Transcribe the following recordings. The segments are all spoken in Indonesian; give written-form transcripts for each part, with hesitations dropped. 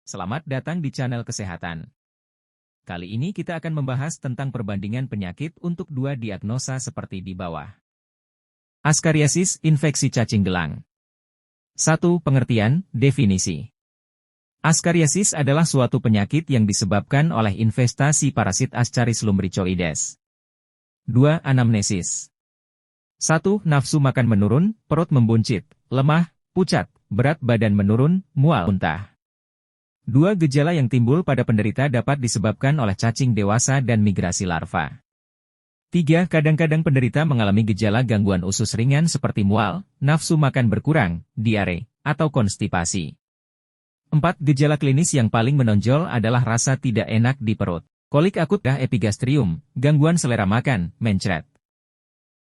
Selamat datang di channel kesehatan. Kali ini kita akan membahas tentang perbandingan penyakit untuk dua diagnosa seperti di bawah. Askariasis, infeksi cacing gelang. 1. Pengertian, definisi. Askariasis adalah suatu penyakit yang disebabkan oleh infestasi parasit Ascaris lumbricoides. 2. Anamnesis. 1. Nafsu makan menurun, perut membuncit, lemah, pucat, berat badan menurun, mual, muntah. 2. Gejala yang timbul pada penderita dapat disebabkan oleh cacing dewasa dan migrasi larva. 3. Kadang-kadang penderita mengalami gejala gangguan usus ringan seperti mual, nafsu makan berkurang, diare, atau konstipasi. 4. Gejala klinis yang paling menonjol adalah rasa tidak enak di perut, kolik akut epigastrium, gangguan selera makan, mencret.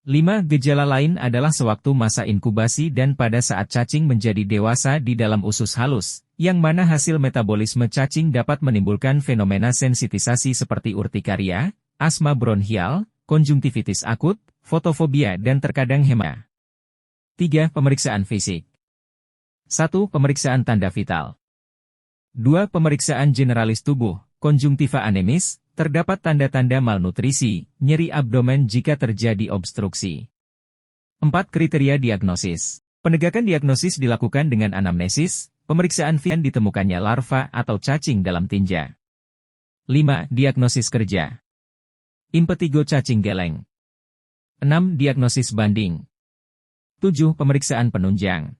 5. Gejala lain adalah sewaktu masa inkubasi dan pada saat cacing menjadi dewasa di dalam usus halus, yang mana hasil metabolisme cacing dapat menimbulkan fenomena sensitisasi seperti urtikaria, asma bronhial, konjungtivitis akut, fotofobia dan terkadang hema. 3. Pemeriksaan fisik. 1. Pemeriksaan tanda vital. 2. Pemeriksaan generalis tubuh, konjungtiva anemis, terdapat tanda-tanda malnutrisi, nyeri abdomen jika terjadi obstruksi. 4. Kriteria diagnosis. Penegakan diagnosis dilakukan dengan anamnesis, pemeriksaan fisik ditemukannya larva atau cacing dalam tinja. 5. Diagnosis kerja. Impetigo cacing geleng. 6. Diagnosis banding. 7. Pemeriksaan penunjang.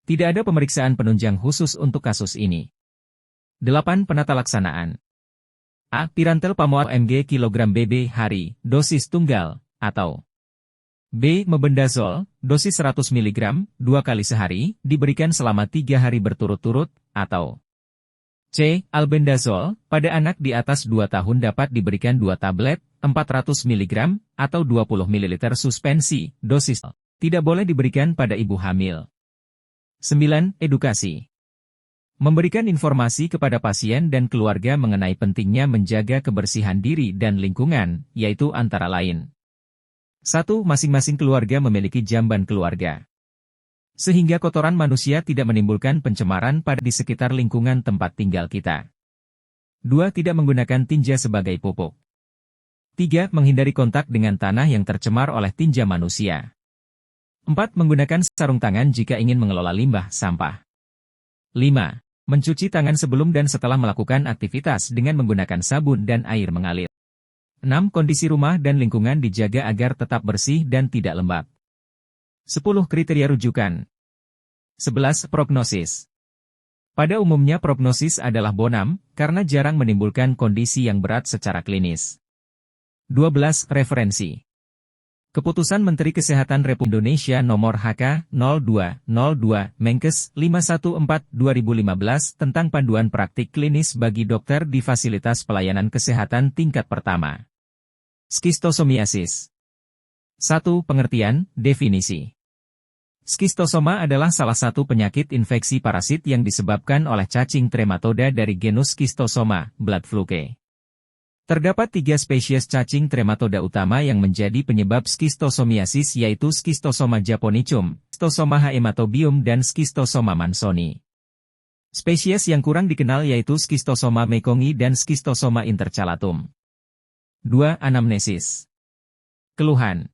Tidak ada pemeriksaan penunjang khusus untuk kasus ini. 8. Penata laksanaan. A. Pirantel pamoat mg kilogram BB hari, dosis tunggal, atau B. Mebendazol, dosis 100 mg, 2 kali sehari, diberikan selama 3 hari berturut-turut, atau C. Albendazol, pada anak di atas 2 tahun dapat diberikan 2 tablet, 400 mg, atau 20 ml suspensi, dosis. Tidak boleh diberikan pada ibu hamil. 9. Edukasi. Memberikan informasi kepada pasien dan keluarga mengenai pentingnya menjaga kebersihan diri dan lingkungan, yaitu antara lain. 1. Masing-masing keluarga memiliki jamban keluarga, sehingga kotoran manusia tidak menimbulkan pencemaran pada di sekitar lingkungan tempat tinggal kita. 2. Tidak menggunakan tinja sebagai pupuk. 3. Menghindari kontak dengan tanah yang tercemar oleh tinja manusia. 4. Menggunakan sarung tangan jika ingin mengelola limbah sampah. 5. Mencuci tangan sebelum dan setelah melakukan aktivitas dengan menggunakan sabun dan air mengalir. 6. Kondisi rumah dan lingkungan dijaga agar tetap bersih dan tidak lembab. 10. Kriteria rujukan. 11. Prognosis. Pada umumnya prognosis adalah bonam, karena jarang menimbulkan kondisi yang berat secara klinis. 12. Referensi. Keputusan Menteri Kesehatan Republik Indonesia Nomor HK-02-02, Menkes 514/2015 tentang panduan praktik klinis bagi dokter di fasilitas pelayanan kesehatan tingkat pertama. Skistosomiasis. 1. Pengertian, definisi. Skistosoma adalah salah satu penyakit infeksi parasit yang disebabkan oleh cacing trematoda dari genus Schistosoma, blood fluke. Terdapat 3 spesies cacing trematoda utama yang menjadi penyebab skistosomiasis yaitu Schistosoma japonicum, Schistosoma haematobium dan Schistosoma mansoni. Spesies yang kurang dikenal yaitu Schistosoma mekongi dan Schistosoma intercalatum. 2. Anamnesis. Keluhan.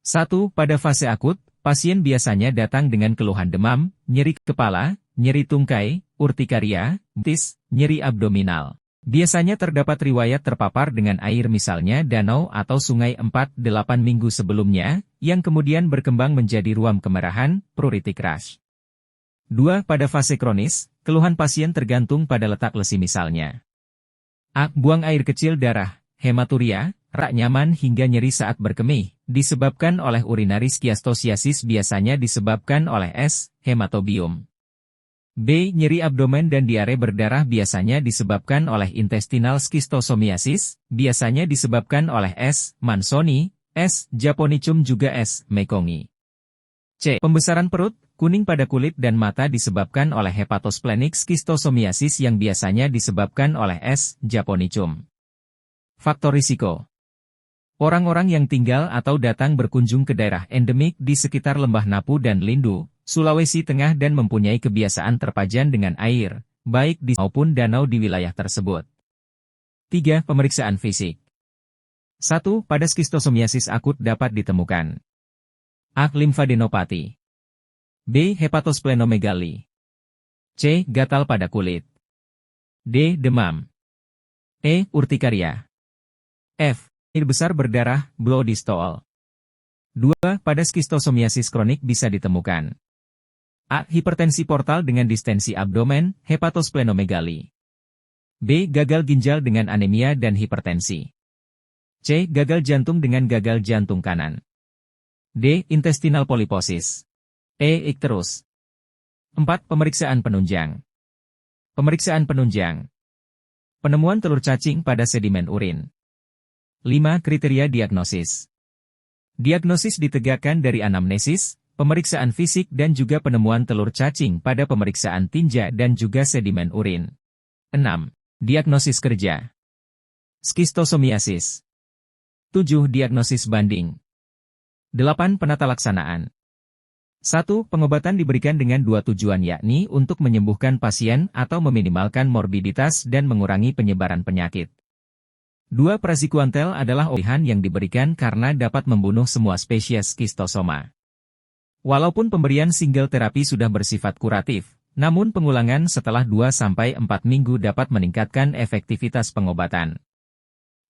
1. Pada fase akut, pasien biasanya datang dengan keluhan demam, nyeri kepala, nyeri tungkai, urtikaria, mutis, nyeri abdominal. Biasanya terdapat riwayat terpapar dengan air misalnya danau atau sungai 4-8 minggu sebelumnya, yang kemudian berkembang menjadi ruam kemerahan, pruritic rash. 2. Pada fase kronis, keluhan pasien tergantung pada letak lesi misalnya. A. Buang air kecil darah, hematuria, rak nyaman hingga nyeri saat berkemih, disebabkan oleh urinary schiastosiasis biasanya disebabkan oleh S. hematobium. B. Nyeri abdomen dan diare berdarah biasanya disebabkan oleh intestinal schistosomiasis, biasanya disebabkan oleh S. mansoni, S. japonicum juga S. mekongi. C. Pembesaran perut, kuning pada kulit dan mata disebabkan oleh hepatosplenic schistosomiasis yang biasanya disebabkan oleh S. japonicum. Faktor risiko. Orang-orang yang tinggal atau datang berkunjung ke daerah endemik di sekitar lembah Napu dan Lindu, Sulawesi Tengah dan mempunyai kebiasaan terpajan dengan air, baik di maupun danau di wilayah tersebut. 3. Pemeriksaan fisik. 1. Pada skistosomiasis akut dapat ditemukan A. Limfadenopati, B. Hepatosplenomegali, C. Gatal pada kulit, D. Demam, E. Urtikaria, F. Air besar berdarah, bloody stool. 2. Pada skistosomiasis kronik bisa ditemukan A. Hipertensi portal dengan distensi abdomen, hepatosplenomegali, B. Gagal ginjal dengan anemia dan hipertensi, C. Gagal jantung dengan gagal jantung kanan, D. Intestinal polyposis, E. Ikterus. 4. Pemeriksaan penunjang. Pemeriksaan penunjang. Penemuan telur cacing pada sedimen urin. 5. Kriteria diagnosis. Diagnosis ditegakkan dari anamnesis, pemeriksaan fisik dan juga penemuan telur cacing pada pemeriksaan tinja dan juga sedimen urin. 6. Diagnosis kerja. Skistosomiasis. 7. Diagnosis banding. 8. Penata laksanaan. 1. Pengobatan diberikan dengan dua tujuan yakni untuk menyembuhkan pasien atau meminimalkan morbiditas dan mengurangi penyebaran penyakit. 2. Praziquantel adalah pilihan yang diberikan karena dapat membunuh semua spesies skistosoma. Walaupun pemberian single terapi sudah bersifat kuratif, namun pengulangan setelah 2-4 minggu dapat meningkatkan efektivitas pengobatan.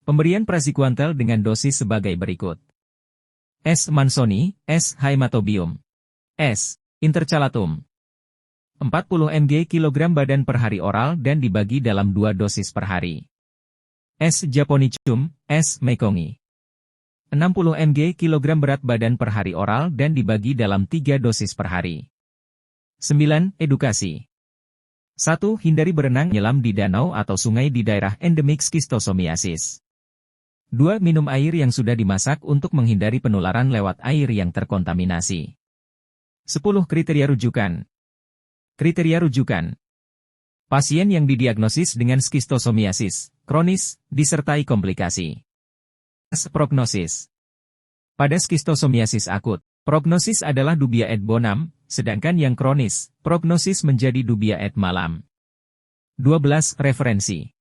Pemberian praziquantel dengan dosis sebagai berikut. S. mansoni, S. haematobium, S. intercalatum. 40 mg kg badan per hari oral dan dibagi dalam 2 dosis per hari. S. japonicum, S. mekongi. 60 mg kg berat badan per hari oral dan dibagi dalam 3 dosis per hari. 9. Edukasi. 1. Hindari berenang menyelam di danau atau sungai di daerah endemik skistosomiasis. 2. Minum air yang sudah dimasak untuk menghindari penularan lewat air yang terkontaminasi. 10. Kriteria rujukan. Kriteria rujukan. Pasien yang didiagnosis dengan skistosomiasis kronis, disertai komplikasi. Prognosis. Pada skistosomiasis akut, prognosis adalah dubia et bonum, sedangkan yang kronis, prognosis menjadi dubia et malam. 12. Referensi.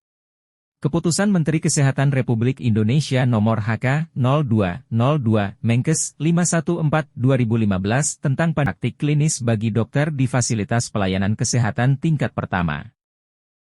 Keputusan Menteri Kesehatan Republik Indonesia Nomor HK-02-02 Menkes 514/2015 tentang praktik klinis bagi dokter di fasilitas pelayanan kesehatan tingkat pertama.